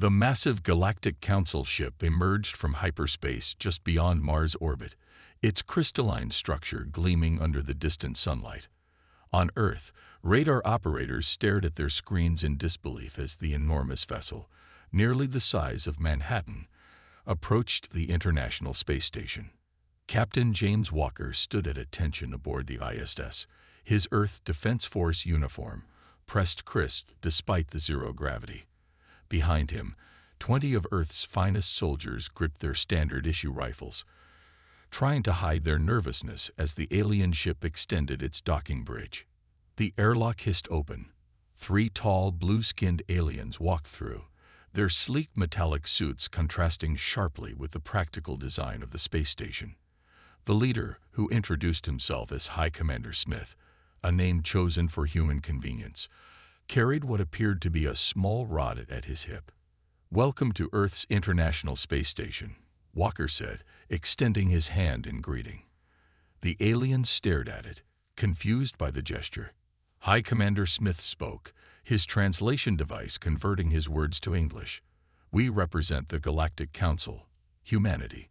The massive Galactic Council ship emerged from hyperspace just beyond Mars' orbit, its crystalline structure gleaming under the distant sunlight. On Earth, radar operators stared at their screens in disbelief as the enormous vessel, nearly the size of Manhattan, approached the International Space Station. Captain James Walker stood at attention aboard the ISS, his Earth Defense Force uniform pressed crisp despite the zero gravity. Behind him, 20 of Earth's finest soldiers gripped their standard-issue rifles, trying to hide their nervousness as the alien ship extended its docking bridge. The airlock hissed open. 3 tall, blue-skinned aliens walked through, their sleek metallic suits contrasting sharply with the practical design of the space station. The leader, who introduced himself as High Commander Smith, a name chosen for human convenience, carried what appeared to be a small rod at his hip. "Welcome to Earth's International Space Station," Walker said, extending his hand in greeting. The aliens stared at it, confused by the gesture. High Commander Smith spoke, his translation device converting his words to English. "We represent the Galactic Council, humanity.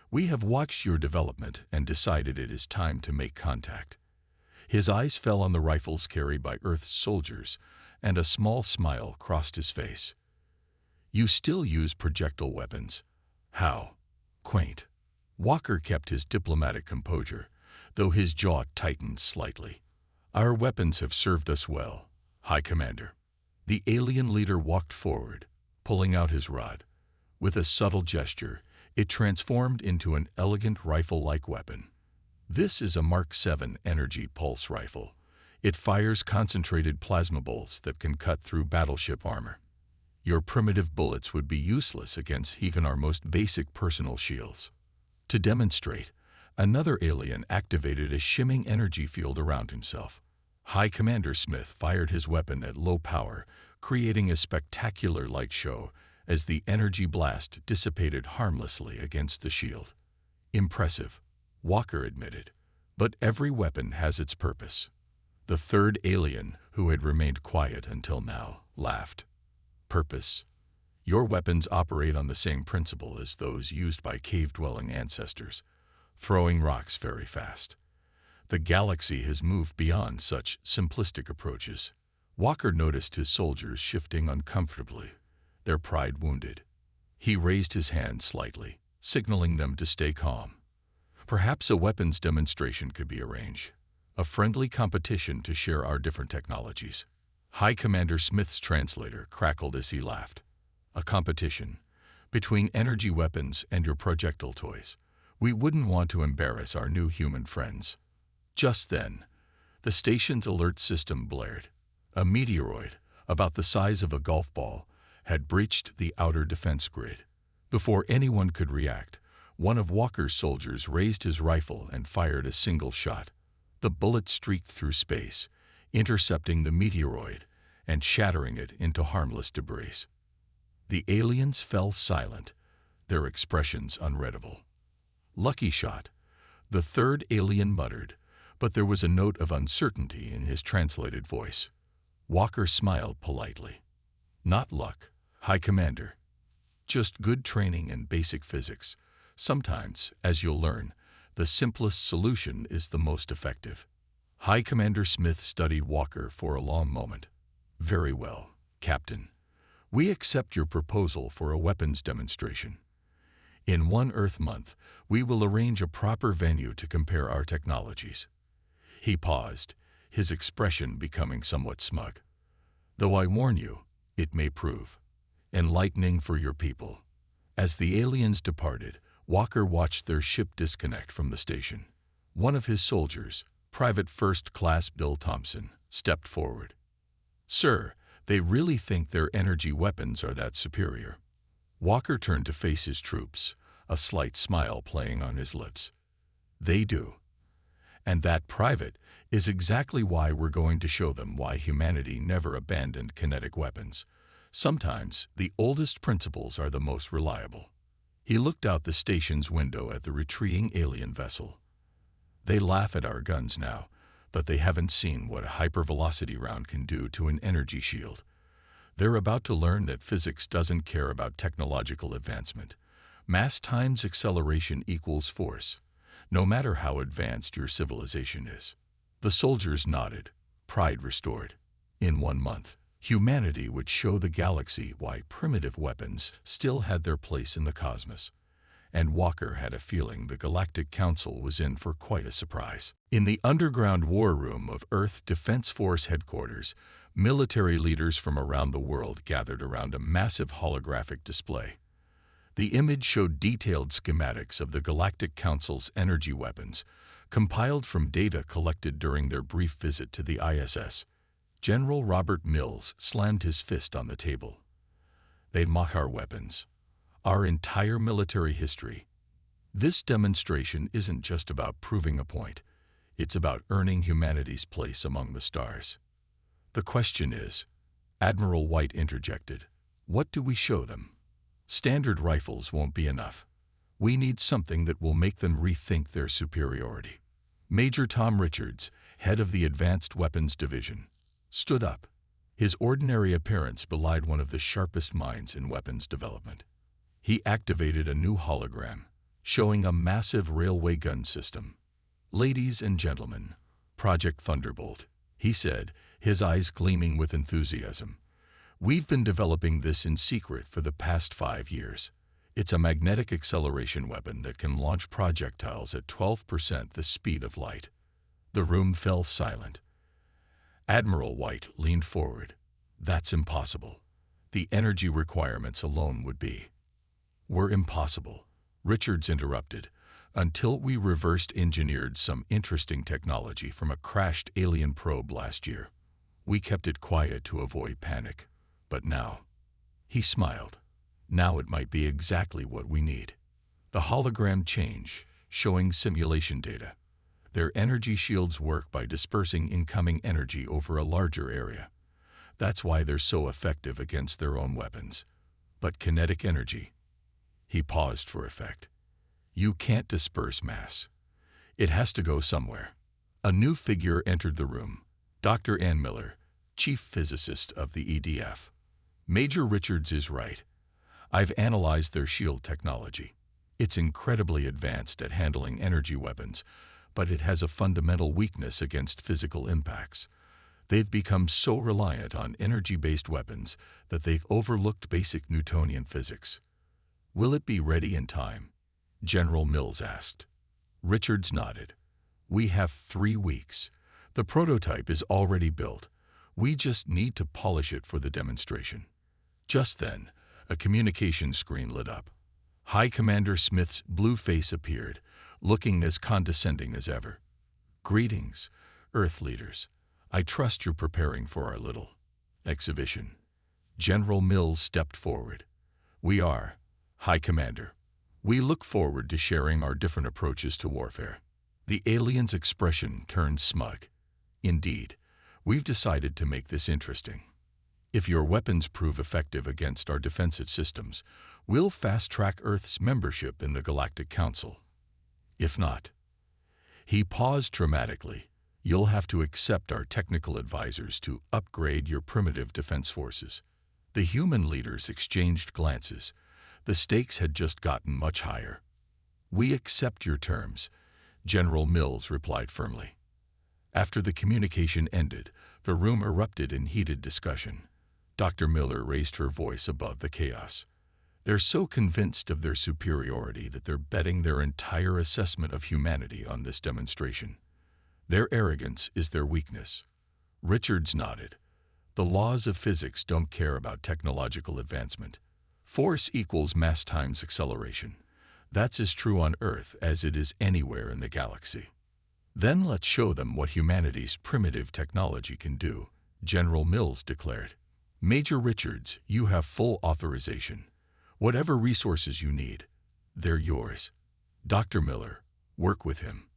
We have watched your development and decided it is time to make contact." His eyes fell on the rifles carried by Earth's soldiers, and a small smile crossed his face. "You still use projectile weapons? How quaint." Walker kept his diplomatic composure, though his jaw tightened slightly. "Our weapons have served us well, High Commander." The alien leader walked forward, pulling out his rod. With a subtle gesture, it transformed into an elegant rifle-like weapon. "This is a Mark 7 energy pulse rifle. It fires concentrated plasma bolts that can cut through battleship armor. Your primitive bullets would be useless against even our most basic personal shields." To demonstrate, another alien activated a shimming energy field around himself. High Commander Smith fired his weapon at low power, creating a spectacular light show as the energy blast dissipated harmlessly against the shield. "Impressive," Walker admitted, "but every weapon has its purpose." The third alien, who had remained quiet until now, laughed. "Purpose? Your weapons operate on the same principle as those used by cave-dwelling ancestors, throwing rocks very fast. The galaxy has moved beyond such simplistic approaches." Walker noticed his soldiers shifting uncomfortably, their pride wounded. He raised his hand slightly, signaling them to stay calm. "Perhaps a weapons demonstration could be arranged. A friendly competition to share our different technologies." High Commander Smith's translator crackled as he laughed. "A competition between energy weapons and your projectile toys. We wouldn't want to embarrass our new human friends." Just then, the station's alert system blared. A meteoroid, about the size of a golf ball, had breached the outer defense grid. Before anyone could react, one of Walker's soldiers raised his rifle and fired a single shot. The bullet streaked through space, intercepting the meteoroid and shattering it into harmless debris. The aliens fell silent, their expressions unreadable. "Lucky shot," the third alien muttered, but there was a note of uncertainty in his translated voice. Walker smiled politely. "Not luck, High Commander. Just good training and basic physics. Sometimes, as you'll learn, the simplest solution is the most effective." High Commander Smith studied Walker for a long moment. "Very well, Captain. We accept your proposal for a weapons demonstration. In one Earth month, we will arrange a proper venue to compare our technologies." He paused, his expression becoming somewhat smug. "Though I warn you, it may prove enlightening for your people." As the aliens departed, Walker watched their ship disconnect from the station. One of his soldiers, Private First Class Bill Thompson, stepped forward. "Sir, they really think their energy weapons are that superior." Walker turned to face his troops, a slight smile playing on his lips. "They do. And that, Private, is exactly why we're going to show them why humanity never abandoned kinetic weapons. Sometimes the oldest principles are the most reliable." He looked out the station's window at the retreating alien vessel. "They laugh at our guns now, but they haven't seen what a hypervelocity round can do to an energy shield. They're about to learn that physics doesn't care about technological advancement. Mass times acceleration equals force, no matter how advanced your civilization is. The soldiers nodded, pride restored. In 1 month, humanity would show the galaxy why primitive weapons still had their place in the cosmos. And Walker had a feeling the Galactic Council was in for quite a surprise. In the underground war room of Earth Defense Force headquarters, military leaders from around the world gathered around a massive holographic display. The image showed detailed schematics of the Galactic Council's energy weapons, compiled from data collected during their brief visit to the ISS. General Robert Mills slammed his fist on the table. They'd mock our weapons, our entire military history. This demonstration isn't just about proving a point. It's about earning humanity's place among the stars. The question is, Admiral White interjected, what do we show them? Standard rifles won't be enough. We need something that will make them rethink their superiority. Major Tom Richards, head of the Advanced Weapons Division, stood up. His ordinary appearance belied one of the sharpest minds in weapons development. He activated a new hologram, showing a massive railway gun system. "Ladies and gentlemen, Project Thunderbolt," he said, his eyes gleaming with enthusiasm. "We've been developing this in secret for the past 5 years. It's a magnetic acceleration weapon that can launch projectiles at 12% the speed of light." The room fell silent. Admiral White leaned forward. "That's impossible. The energy requirements alone would be." "Were impossible," Richards interrupted, "until we reversed engineered some interesting technology from a crashed alien probe last year. We kept it quiet to avoid panic. But now," he smiled, "now it might be exactly what we need." The hologram changed, showing simulation data. Their energy shields work by dispersing incoming energy over a larger area. That's why they're so effective against their own weapons. But kinetic energy. He paused for effect. You can't disperse mass. It has to go somewhere. A new figure entered the room. Dr. Ann Miller, chief physicist of the EDF. "Major Richards is right. I've analyzed their shield technology. It's incredibly advanced at handling energy weapons, but it has a fundamental weakness against physical impacts. They've become so reliant on energy-based weapons that they've overlooked basic Newtonian physics." "Will it be ready in time?" General Mills asked. Richards nodded. "We have 3 weeks. The prototype is already built. We just need to polish it for the demonstration." Just then, a communication screen lit up. High Commander Smith's blue face appeared, looking as condescending as ever. "Greetings, Earth leaders. I trust you're preparing for our little exhibition." General Mills stepped forward. "We are, High Commander. We look forward to sharing our different approaches to warfare." The alien's expression turned smug. "Indeed, we've decided to make this interesting. If your weapons prove effective against our defensive systems, we'll fast-track Earth's membership in the Galactic Council. If not," he paused dramatically, "you'll have to accept our technical advisors to upgrade your primitive defense forces." The human leaders exchanged glances. The stakes had just gotten much higher. "We accept your terms," General Mills replied firmly. After the communication ended, the room erupted in heated discussion. Dr. Miller raised her voice above the chaos. "They're so convinced of their superiority that they're betting their entire assessment of humanity on this demonstration. Their arrogance is their weakness." Richards nodded. "The laws of physics don't care about technological advancement. Force equals mass times acceleration. That's as true on Earth as it is anywhere in the galaxy." "Then let's show them what humanity's primitive technology can do," General Mills declared. "Major Richards, you have full authorization. Whatever resources you need, they're yours. Dr. Miller, work with him.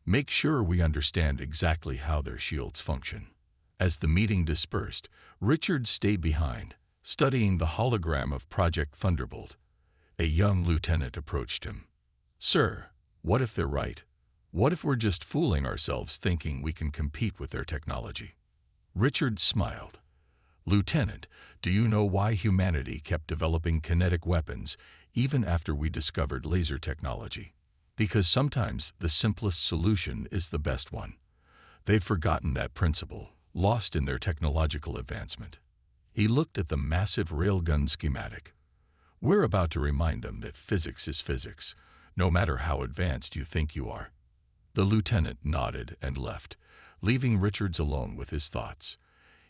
Make sure we understand exactly how their shields function." As the meeting dispersed, Richards stayed behind, studying the hologram of Project Thunderbolt. A young lieutenant approached him. "Sir, what if they're right? What if we're just fooling ourselves thinking we can compete with their technology?" Richards smiled. "Lieutenant, do you know why humanity kept developing kinetic weapons even after we discovered laser technology? Because sometimes the simplest solution is the best one. They've forgotten that principle, lost in their technological advancement." He looked at the massive railgun schematic. "We're about to remind them that physics is physics, no matter how advanced you think you are." The lieutenant nodded and left, leaving Richards alone with his thoughts.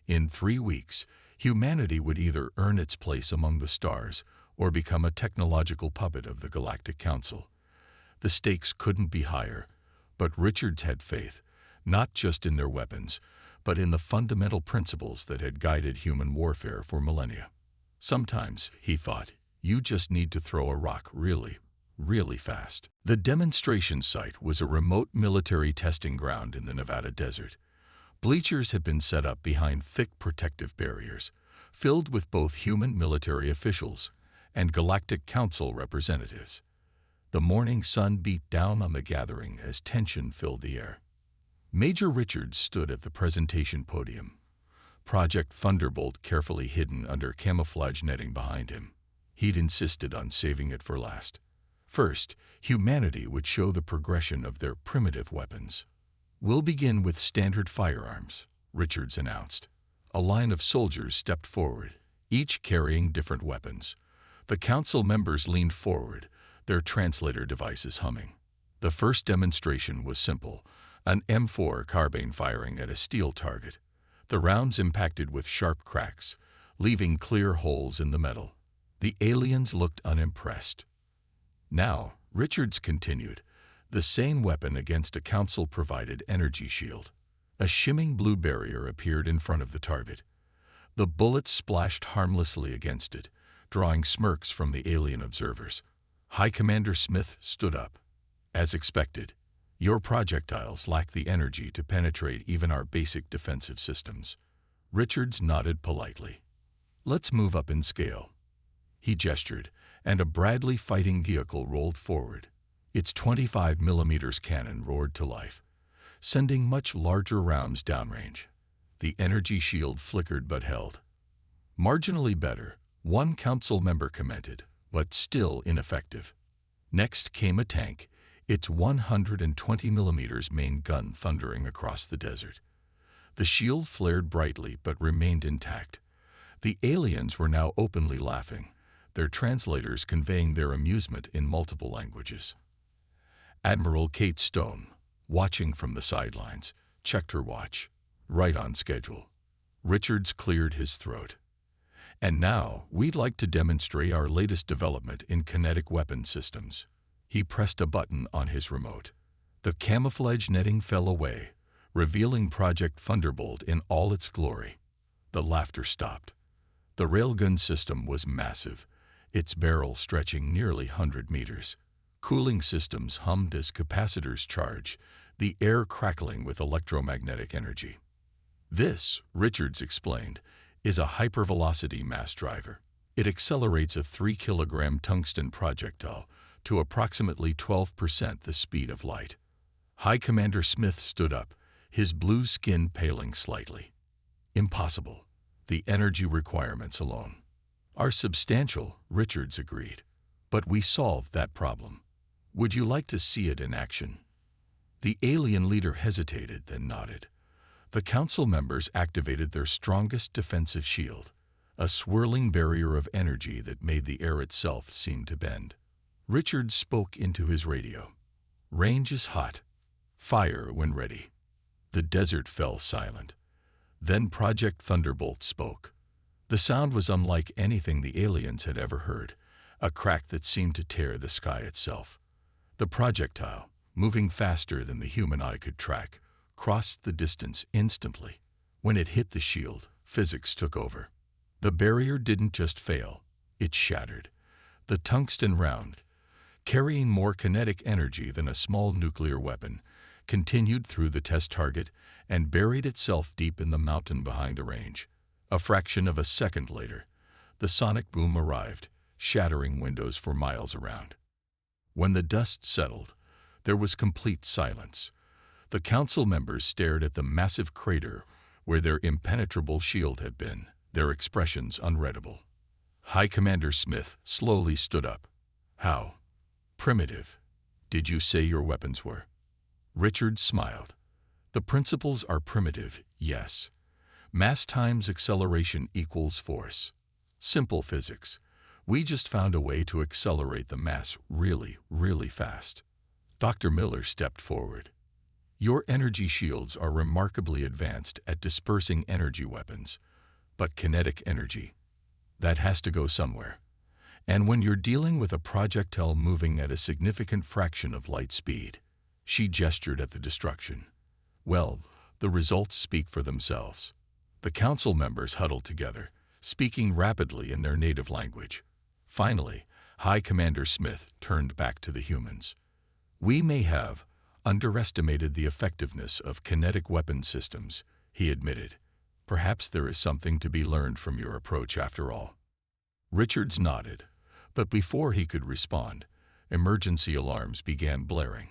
In 3 weeks, humanity would either earn its place among the stars or become a technological puppet of the Galactic Council. The stakes couldn't be higher, but Richards had faith, not just in their weapons, but in the fundamental principles that had guided human warfare for millennia. Sometimes, he thought, you just need to throw a rock really, really fast. The demonstration site was a remote military testing ground in the Nevada desert. Bleachers had been set up behind thick protective barriers, filled with both human military officials and Galactic Council representatives. The morning sun beat down on the gathering as tension filled the air. Major Richards stood at the presentation podium, Project Thunderbolt carefully hidden under camouflage netting behind him. He'd insisted on saving it for last. First, humanity would show the progression of their primitive weapons. "We'll begin with standard firearms," Richards announced. A line of soldiers stepped forward, each carrying different weapons. The council members leaned forward, their translator devices humming. The first demonstration was simple, an M4 carbine firing at a steel target. The rounds impacted with sharp cracks, leaving clear holes in the metal. The aliens looked unimpressed. Now, Richards continued, the same weapon against a council-provided energy shield. A shimming blue barrier appeared in front of the target. The bullets splashed harmlessly against it, drawing smirks from the alien observers. High Commander Smith stood up. "As expected, your projectiles lack the energy to penetrate even our basic defensive systems." Richards nodded politely. "Let's move up in scale." He gestured, and a Bradley fighting vehicle rolled forward. Its 25mm cannon roared to life, sending much larger rounds downrange. The energy shield flickered but held. "Marginally better," one council member commented, "but still ineffective." Next came a tank, its 120mm main gun thundering across the desert. The shield flared brightly but remained intact. The aliens were now openly laughing, their translators conveying their amusement in multiple languages. Admiral Kate Stone, watching from the sidelines, checked her watch. Right on schedule. Richards cleared his throat. "And now, we'd like to demonstrate our latest development in kinetic weapon systems." He pressed a button on his remote. The camouflage netting fell away, revealing Project Thunderbolt in all its glory. The laughter stopped. The railgun system was massive, its barrel stretching nearly 100 meters. Cooling systems hummed as capacitors charged, the air crackling with electromagnetic energy. "This," Richards explained, "is a hypervelocity mass driver. It accelerates a 3-kilogram tungsten projectile to approximately 12% the speed of light." High Commander Smith stood up, his blue skin paling slightly. "Impossible. The energy requirements alone are substantial," Richards agreed. "But we solved that problem. Would you like to see it in action?" The alien leader hesitated, then nodded. The council members activated their strongest defensive shield, a swirling barrier of energy that made the air itself seem to bend. Richards spoke into his radio. "Range is hot. Fire when ready." The desert fell silent. Then Project Thunderbolt spoke. The sound was unlike anything the aliens had ever heard, a crack that seemed to tear the sky itself. The projectile, moving faster than the human eye could track, crossed the distance instantly. When it hit the shield, physics took over. The barrier didn't just fail, it shattered. The tungsten round, carrying more kinetic energy than a small nuclear weapon, continued through the test target and buried itself deep in the mountain behind the range. A fraction of a second later, the sonic boom arrived, shattering windows for miles around. When the dust settled, there was complete silence. The council members stared at the massive crater where their impenetrable shield had been, their expressions unreadable. High Commander Smith slowly stood up. How primitive did you say your weapons were? Richards smiled. The principles are primitive, yes. Mass times acceleration equals force. Simple physics. We just found a way to accelerate the mass really, really fast. Dr. Miller stepped forward. Your energy shields are remarkably advanced at dispersing energy weapons, but kinetic energy, that has to go somewhere. And when you're dealing with a projectile moving at a significant fraction of light speed, she gestured at the destruction. Well, the results speak for themselves. The council members huddled together, speaking rapidly in their native language. Finally, High Commander Smith turned back to the humans. We may have underestimated the effectiveness of kinetic weapon systems, he admitted. Perhaps there is something to be learned from your approach after all. Richards nodded, but before he could respond, emergency alarms began blaring.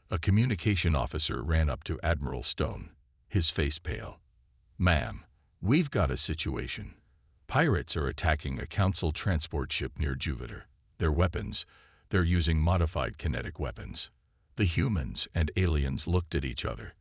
A communication officer ran up to Admiral Stone, his face pale. Ma'am, we've got a situation. Pirates are attacking a council transport ship near Jupiter. Their weapons, they're using modified kinetic weapons. The humans and aliens looked at each other.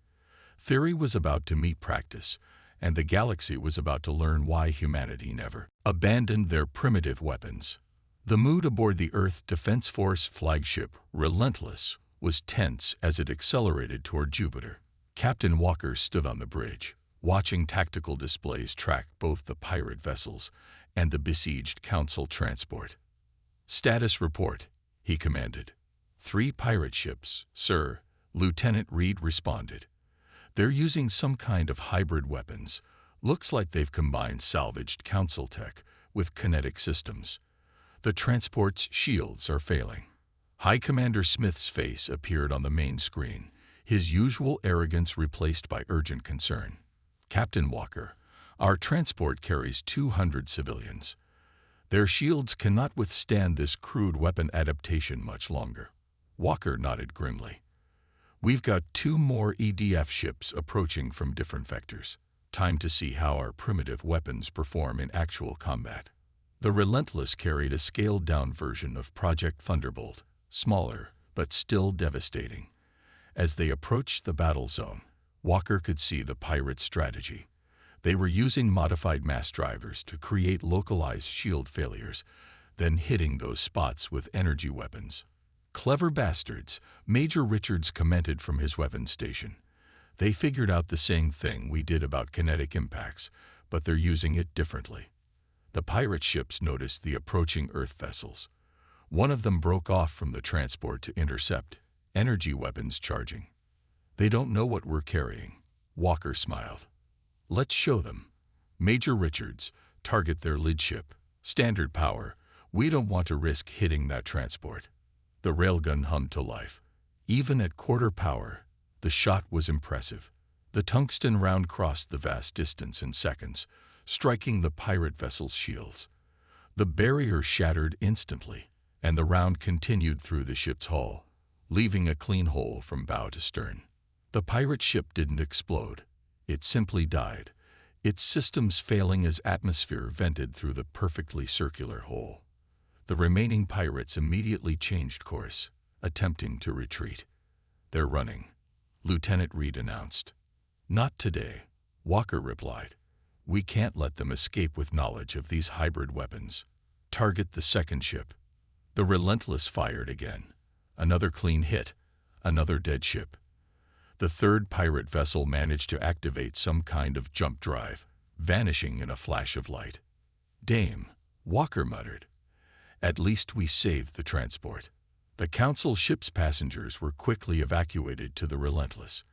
Theory was about to meet practice, and the galaxy was about to learn why humanity never abandoned their primitive weapons. The mood aboard the Earth Defense Force flagship, Relentless, was tense as it accelerated toward Jupiter. Captain Walker stood on the bridge, watching tactical displays track both the pirate vessels and the besieged council transport. Status report, he commanded. 3 pirate ships, sir, Lieutenant Reed responded. They're using some kind of hybrid weapons. Looks like they've combined salvaged council tech with kinetic systems. The transport's shields are failing. High Commander Smith's face appeared on the main screen, his usual arrogance replaced by urgent concern. Captain Walker, our transport carries 200 civilians. Their shields cannot withstand this crude weapon adaptation much longer. Walker nodded grimly. We've got 2 more EDF ships approaching from different vectors. Time to see how our primitive weapons perform in actual combat. The Relentless carried a scaled-down version of Project Thunderbolt, smaller, but still devastating. As they approached the battle zone, Walker could see the pirates' strategy. They were using modified mass drivers to create localized shield failures, then hitting those spots with energy weapons. Clever bastards, Major Richards commented from his weapons station. They figured out the same thing we did about kinetic impacts, but they're using it differently. The pirate ships noticed the approaching Earth vessels. One of them broke off from the transport to intercept, energy weapons charging. They don't know what we're carrying. Walker smiled. Let's show them. Major Richards, target their lead ship. Standard power. We don't want to risk hitting that transport. The railgun hummed to life. Even at quarter power, the shot was impressive. The tungsten round crossed the vast distance in seconds, striking the pirate vessel's shields. The barrier shattered instantly, and the round continued through the ship's hull, leaving a clean hole from bow to stern. The pirate ship didn't explode. It simply died, its systems failing as atmosphere vented through the perfectly circular hole. The remaining pirates immediately changed course, attempting to retreat. They're running, Lieutenant Reed announced. Not today, Walker replied. We can't let them escape with knowledge of these hybrid weapons. Target the second ship. The Relentless fired again. Another clean hit, another dead ship. The third pirate vessel managed to activate some kind of jump drive, vanishing in a flash of light. Dame, Walker muttered. At least we saved the transport. The council ship's passengers were quickly evacuated to the Relentless.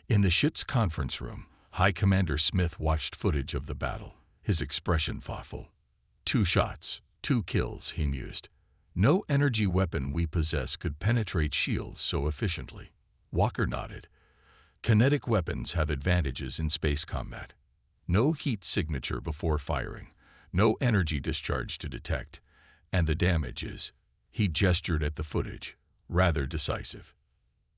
In the ship's conference room, High Commander Smith watched footage of the battle, his expression thoughtful. 2 shots, 2 kills, he mused. No energy weapon we possess could penetrate shields so efficiently. Walker nodded. Kinetic weapons have advantages in space combat. No heat signature before firing, no energy discharge to detect, and the damage is, he gestured at the footage, rather decisive.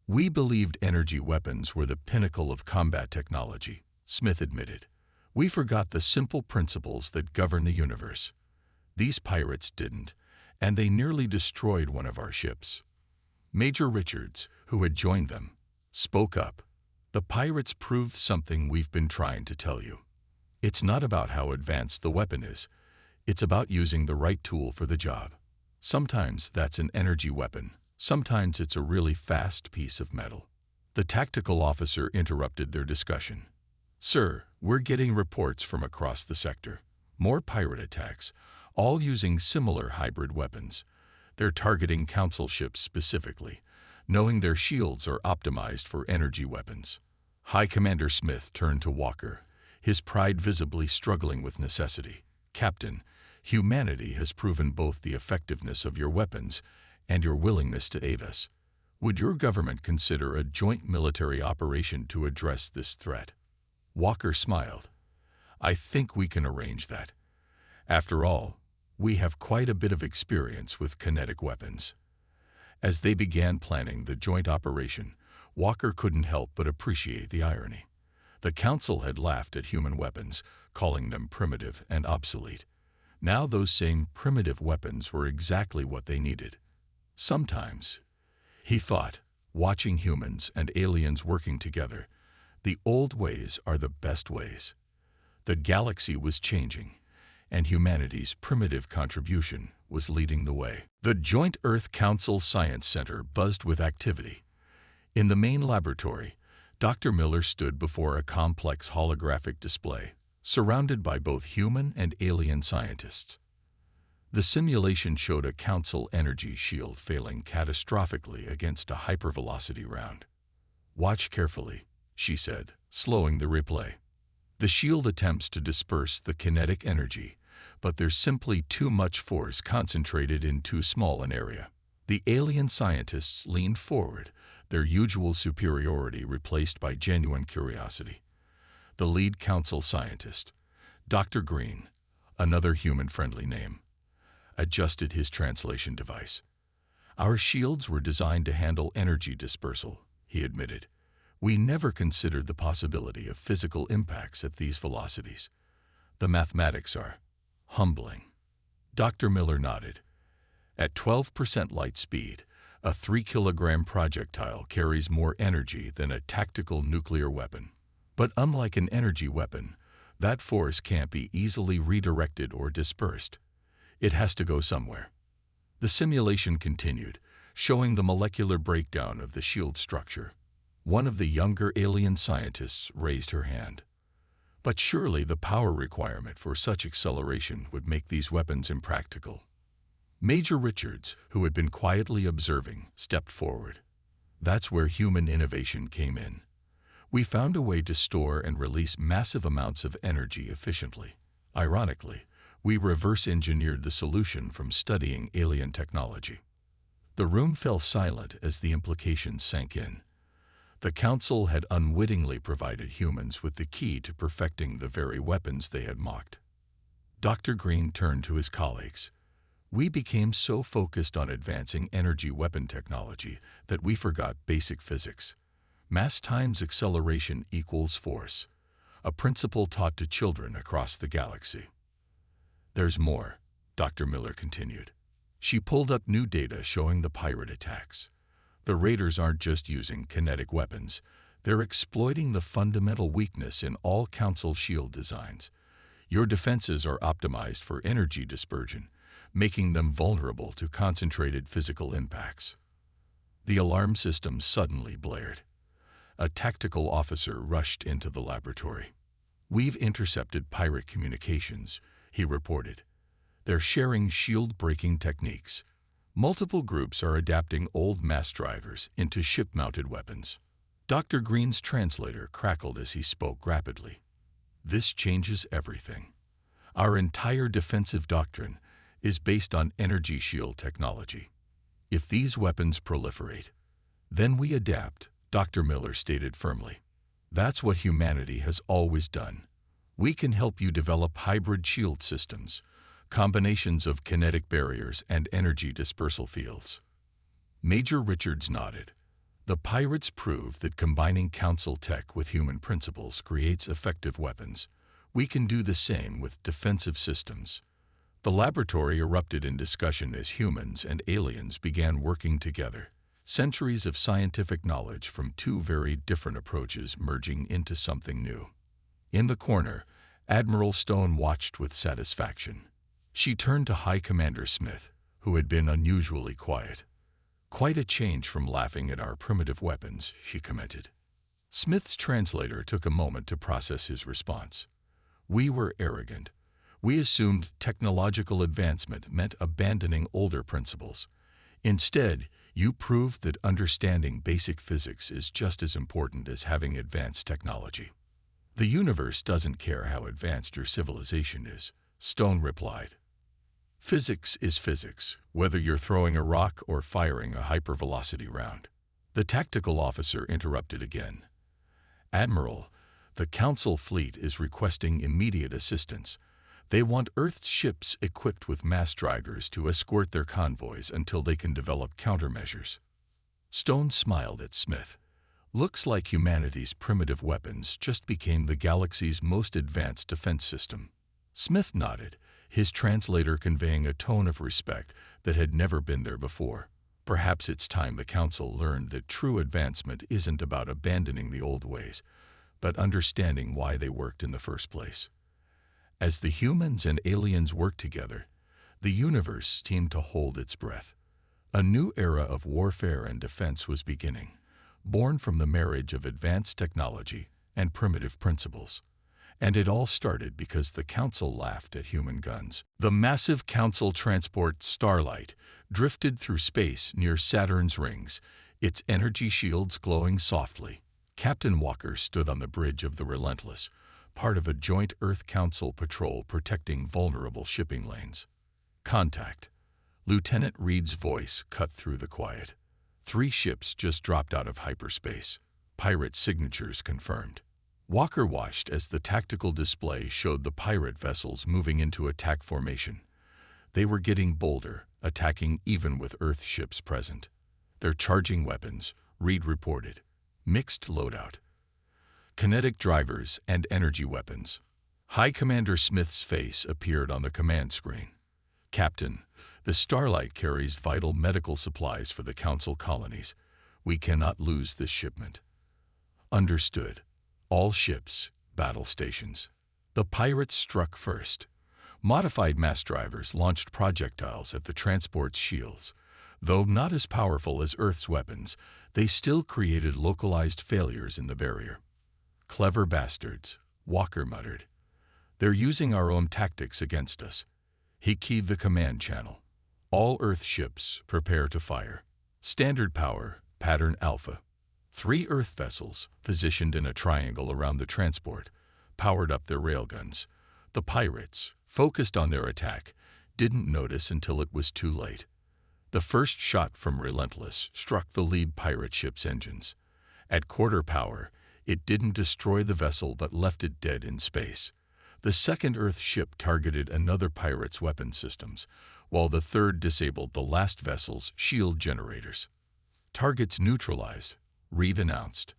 We believed energy weapons were the pinnacle of combat technology, Smith admitted. We forgot the simple principles that govern the universe. These pirates didn't, and they nearly destroyed one of our ships. Major Richards, who had joined them, spoke up. The pirates proved something we've been trying to tell you. It's not about how advanced the weapon is. It's about using the right tool for the job. Sometimes that's an energy weapon. Sometimes it's a really fast piece of metal. The tactical officer interrupted their discussion. Sir, we're getting reports from across the sector. More pirate attacks, all using similar hybrid weapons. They're targeting council ships specifically, knowing their shields are optimized for energy weapons. High Commander Smith turned to Walker, his pride visibly struggling with necessity. Captain, humanity has proven both the effectiveness of your weapons and your willingness to aid us. Would your government consider a joint military operation to address this threat? Walker smiled. I think we can arrange that. After all, we have quite a bit of experience with kinetic weapons. As they began planning the joint operation, Walker couldn't help but appreciate the irony. The Council had laughed at human weapons, calling them primitive and obsolete. Now those same primitive weapons were exactly what they needed. Sometimes, he thought, watching humans and aliens working together, the old ways are the best ways. The galaxy was changing, and humanity's primitive contribution was leading the way. The Joint Earth Council Science Center buzzed with activity. In the main laboratory, Dr. Miller stood before a complex holographic display, surrounded by both human and alien scientists. The simulation showed a Council energy shield failing catastrophically against a hypervelocity round. Watch carefully, she said, slowing the replay. The shield attempts to disperse the kinetic energy, but there's simply too much force concentrated in too small an area. The alien scientists leaned forward, their usual superiority replaced by genuine curiosity. The lead Council scientist, Dr. Green, another human-friendly name, adjusted his translation device. Our shields were designed to handle energy dispersal, he admitted. We never considered the possibility of physical impacts at these velocities. The mathematics are humbling. Dr. Miller nodded. At 12% light speed, a 3-kilogram projectile carries more energy than a tactical nuclear weapon. But unlike an energy weapon, that force can't be easily redirected or dispersed. It has to go somewhere. The simulation continued, showing the molecular breakdown of the shield structure. One of the younger alien scientists raised her hand. But surely the power requirement for such acceleration would make these weapons impractical. Major Richards, who had been quietly observing, stepped forward. That's where human innovation came in. We found a way to store and release massive amounts of energy efficiently. Ironically, we reverse-engineered the solution from studying alien technology. The room fell silent as the implications sank in. The Council had unwittingly provided humans with the key to perfecting the very weapons they had mocked. Dr. Green turned to his colleagues. We became so focused on advancing energy weapon technology that we forgot basic physics. Mass times acceleration equals force, a principle taught to children across the galaxy. There's more, Dr. Miller continued. She pulled up new data showing the pirate attacks. The raiders aren't just using kinetic weapons, they're exploiting the fundamental weakness in all Council shield designs. Your defenses are optimized for energy dispersion, making them vulnerable to concentrated physical impacts. The alarm system suddenly blared. A tactical officer rushed into the laboratory. We've intercepted pirate communications, he reported. They're sharing shield-breaking techniques. Multiple groups are adapting old mass drivers into ship-mounted weapons. Dr. Green's translator crackled as he spoke rapidly. This changes everything. Our entire defensive doctrine is based on energy shield technology. If these weapons proliferate, then we adapt, Dr. Miller stated firmly. That's what humanity has always done. We can help you develop hybrid shield systems, combinations of kinetic barriers and energy dispersal fields. Major Richards nodded. The pirates proved that combining Council tech with human principles creates effective weapons. We can do the same with defensive systems. The laboratory erupted in discussion as humans and aliens began working together. Centuries of scientific knowledge from two very different approaches merging into something new. In the corner, Admiral Stone watched with satisfaction. She turned to High Commander Smith, who had been unusually quiet. "Quite a change from laughing at our primitive weapons," she commented. Smith's translator took a moment to process his response. "We were arrogant. We assumed technological advancement meant abandoning older principles. Instead, you proved that understanding basic physics is just as important as having advanced technology." "The universe doesn't care how advanced your civilization is," Stone replied. "Physics is physics, whether you're throwing a rock or firing a hypervelocity round." The tactical officer interrupted again. "Admiral, the Council fleet is requesting immediate assistance. They want Earth's ships equipped with mass draggers to escort their convoys until they can develop countermeasures." Stone smiled at Smith. "Looks like humanity's primitive weapons just became the galaxy's most advanced defense system." Smith nodded, his translator conveying a tone of respect that had never been there before. Perhaps it's time the Council learned that true advancement isn't about abandoning the old ways, but understanding why they worked in the first place. As the humans and aliens worked together, the universe seemed to hold its breath. A new era of warfare and defense was beginning, born from the marriage of advanced technology and primitive principles. And it all started because the Council laughed at human guns. The massive Council transport Starlight drifted through space near Saturn's rings, its energy shields glowing softly. Captain Walker stood on the bridge of the Relentless, part of a joint Earth Council patrol protecting vulnerable shipping lanes. "Contact." Lieutenant Reed's voice cut through the quiet. 3 ships just dropped out of hyperspace. Pirate signatures confirmed. Walker watched as the tactical display showed the pirate vessels moving into attack formation. They were getting bolder, attacking even with Earth ships present. "They're charging weapons," Reed reported. "Mixed loadout. Kinetic drivers and energy weapons." High Commander Smith's face appeared on the command screen. "Captain, the Starlight carries vital medical supplies for the Council colonies. We cannot lose this shipment." "Understood. All ships, battle stations." The pirates struck first. Modified mass drivers launched projectiles at the transport's shields. Though not as powerful as Earth's weapons, they still created localized failures in the barrier. "Clever bastards," Walker muttered. "They're using our own tactics against us." He keyed the command channel. "All Earth ships, prepare to fire. Standard power, pattern Alpha." 3 Earth vessels, positioned in a triangle around the transport, powered up their railguns. The pirates, focused on their attack, didn't notice until it was too late. The first shot from Relentless struck the lead pirate ship's engines. At quarter power, it didn't destroy the vessel but left it dead in space. The second Earth ship targeted another pirate's weapon systems, while the third disabled the last vessel's shield generators. "Targets neutralized," Reed announced.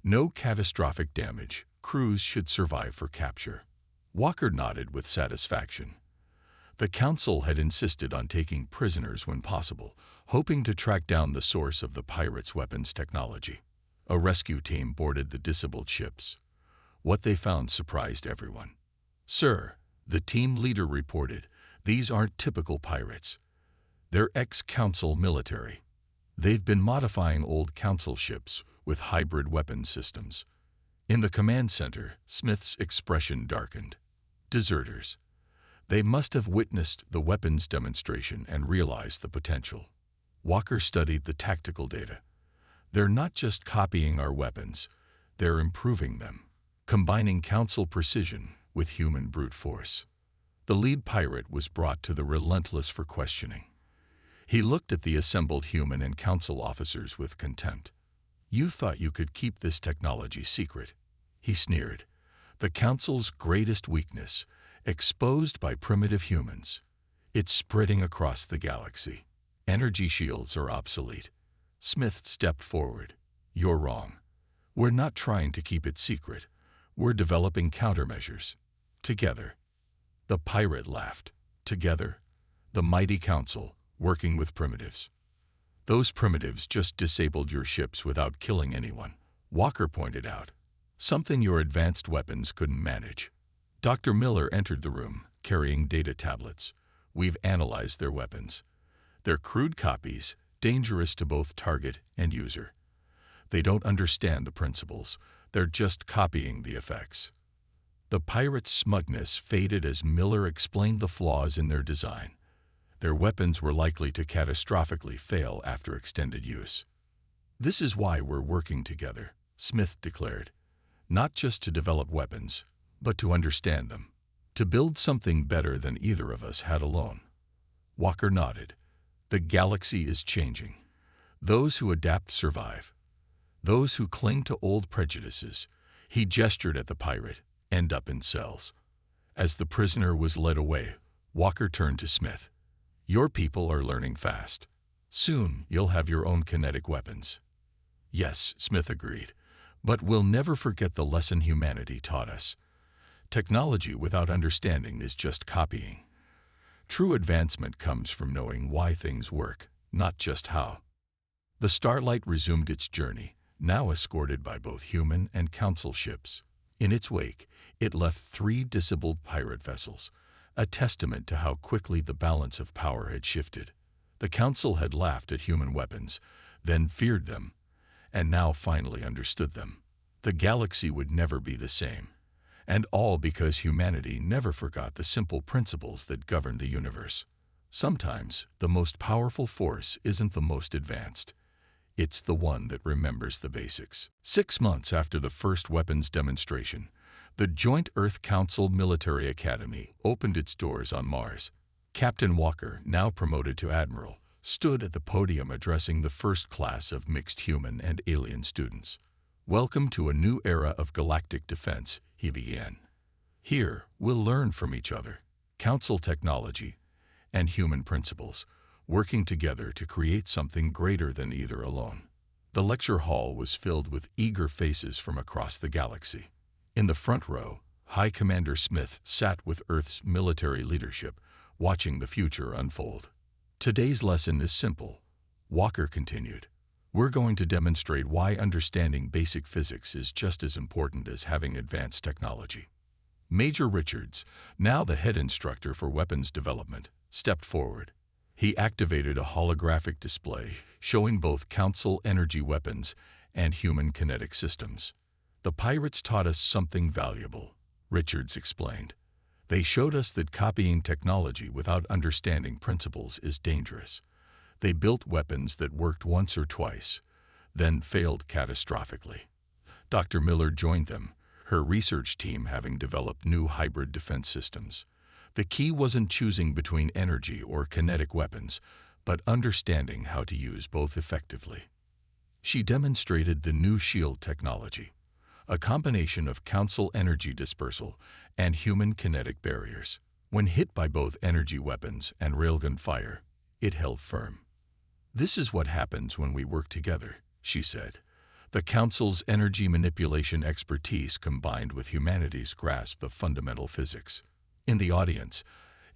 "No catastrophic damage. Crews should survive for capture." Walker nodded with satisfaction. The Council had insisted on taking prisoners when possible, hoping to track down the source of the pirates' weapons technology. A rescue team boarded the disabled ships. What they found surprised everyone. "Sir," the team leader reported, "these aren't typical pirates. They're ex-Council military. They've been modifying old Council ships with hybrid weapon systems." In the command center, Smith's expression darkened. "Deserters. They must have witnessed the weapons demonstration and realized the potential." Walker studied the tactical data. "They're not just copying our weapons, they're improving them, combining Council precision with human brute force." The lead pirate was brought to the Relentless for questioning. He looked at the assembled human and Council officers with contempt. "You thought you could keep this technology secret," he sneered. "The Council's greatest weakness, exposed by primitive humans. It's spreading across the galaxy. Energy shields are obsolete." Smith stepped forward. "You're wrong. We're not trying to keep it secret. We're developing countermeasures. Together. The pirate laughed. Together. The mighty council, working with primitives. Those primitives just disabled your ships without killing anyone, Walker pointed out. Something your advanced weapons couldn't manage. Dr. Miller entered the room, carrying data tablets. We've analyzed their weapons. They're crude copies, dangerous to both target and user. They don't understand the principles. They're just copying the effects. The pirates' smugness faded as Miller explained the flaws in their design. Their weapons were likely to catastrophically fail after extended use. This is why we're working together, Smith declared. Not just to develop weapons, but to understand them. To build something better than either of us had alone. Walker nodded. The galaxy is changing. Those who adapt survive. Those who cling to old prejudices, he gestured at the pirate, end up in cells. As the prisoner was led away, Walker turned to Smith. Your people are learning fast. Soon you'll have your own kinetic weapons. Yes, Smith agreed, but we'll never forget the lesson humanity taught us. Technology without understanding is just copying. True advancement comes from knowing why things work, not just how. The Starlight resumed its journey, now escorted by both human and council ships. In its wake, it left 3 disabled pirate vessels, a testament to how quickly the balance of power had shifted. The council had laughed at human weapons, then feared them, and now finally understood them. The galaxy would never be the same, and all because humanity never forgot the simple principles that govern the universe. Sometimes, the most powerful force isn't the most advanced. It's the one that remembers the basics. 6 months after the first weapons demonstration, the Joint Earth Council Military Academy opened its doors on Mars. Captain Walker, now promoted to admiral, stood at the podium addressing the first class of mixed human and alien students. Welcome to a new era of galactic defense, he began. Here, we'll learn from each other, council technology and human principles, working together to create something greater than either alone. The lecture hall was filled with eager faces from across the galaxy. In the front row, High Commander Smith sat with Earth's military leadership, watching the future unfold. Today's lesson is simple, Walker continued. We're going to demonstrate why understanding basic physics is just as important as having advanced technology. Major Richards, now the head instructor for weapons development, stepped forward. He activated a holographic display showing both Council energy weapons and human kinetic systems. The pirates taught us something valuable, Richards explained. They showed us that copying technology without understanding principles is dangerous. They built weapons that worked once or twice, then failed catastrophically. Dr. Miller joined them, her research team having developed new hybrid defense systems. The key wasn't choosing between energy or kinetic weapons, but understanding how to use both effectively. She demonstrated the new shield technology, a combination of Council energy dispersal and human kinetic barriers. When hit by both energy weapons and railgun fire, it held firm. This is what happens when we work together, she said. The Council's energy manipulation expertise combined with humanity's grasp of fundamental physics. In the audience,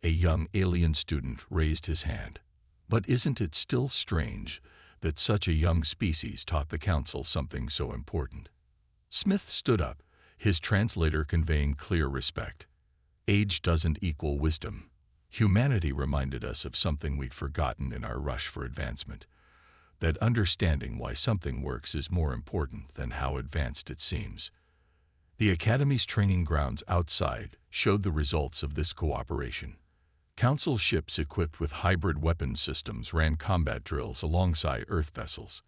a young alien student raised his hand. But isn't it still strange that such a young species taught the Council something so important? Smith stood up, his translator conveying clear respect. Age doesn't equal wisdom. Humanity reminded us of something we'd forgotten in our rush for advancement, that understanding why something works is more important than how advanced it seems. The Academy's training grounds outside showed the results of this cooperation. Council ships equipped with hybrid weapons systems ran combat drills alongside Earth vessels.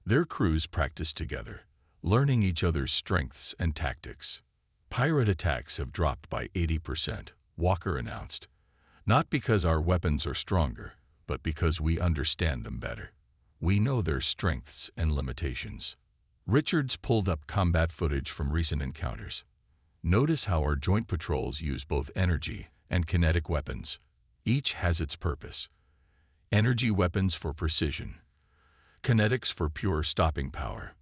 Their crews practiced together, learning each other's strengths and tactics. Pirate attacks have dropped by 80%, Walker announced. Not because our weapons are stronger, but because we understand them better. We know their strengths and limitations. Richards pulled up combat footage from recent encounters. Notice how our joint patrols use both energy and kinetic weapons. Each has its purpose. Energy weapons for precision. Kinetics for pure stopping power.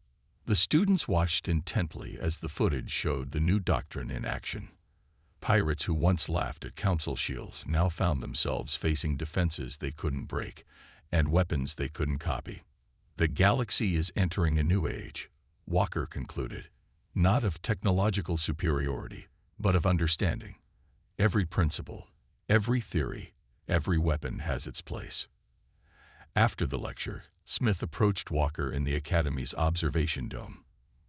The students watched intently as the footage showed the new doctrine in action. Pirates who once laughed at council shields now found themselves facing defenses they couldn't break and weapons they couldn't copy. The galaxy is entering a new age, Walker concluded, not of technological superiority, but of understanding. Every principle, every theory, every weapon has its place. After the lecture, Smith approached Walker in the Academy's observation dome.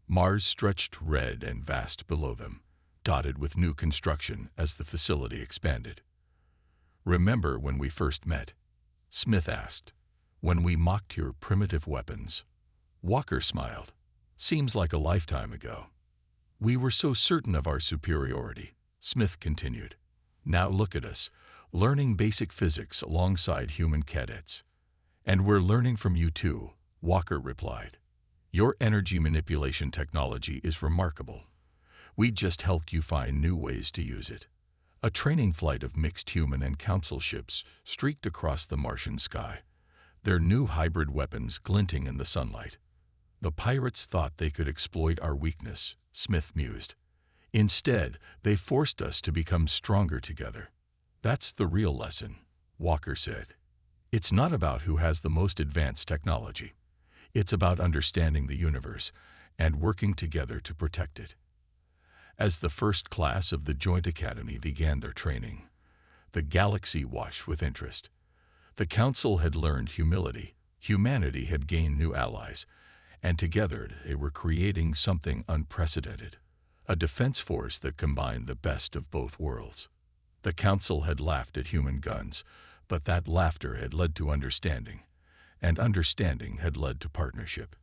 Mars stretched red and vast below them, dotted with new construction as the facility expanded. "Remember when we first met?" Smith asked. "When we mocked your primitive weapons?" Walker smiled. "Seems like a lifetime ago." "We were so certain of our superiority," Smith continued. "Now look at us, learning basic physics alongside human cadets." "And we're learning from you too," Walker replied. "Your energy manipulation technology is remarkable. We just helped you find new ways to use it." A training flight of mixed human and council ships streaked across the Martian sky, their new hybrid weapons glinting in the sunlight. "The pirates thought they could exploit our weakness," Smith mused. "Instead, they forced us to become stronger together." "That's the real lesson," Walker said. "It's not about who has the most advanced technology. It's about understanding the universe and working together to protect it." As the first class of the Joint Academy began their training, the galaxy watched with interest. The Council had learned humility, humanity had gained new allies, and together they were creating something unprecedented, a defense force that combined the best of both worlds. The Council had laughed at human guns, but that laughter had led to understanding, and understanding had led to partnership.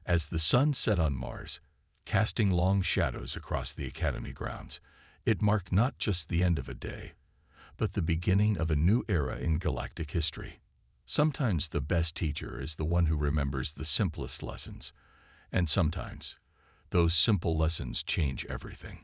As the sun set on Mars, casting long shadows across the Academy grounds, it marked not just the end of a day, but the beginning of a new era in galactic history. Sometimes the best teacher is the one who remembers the simplest lessons, and sometimes those simple lessons change everything.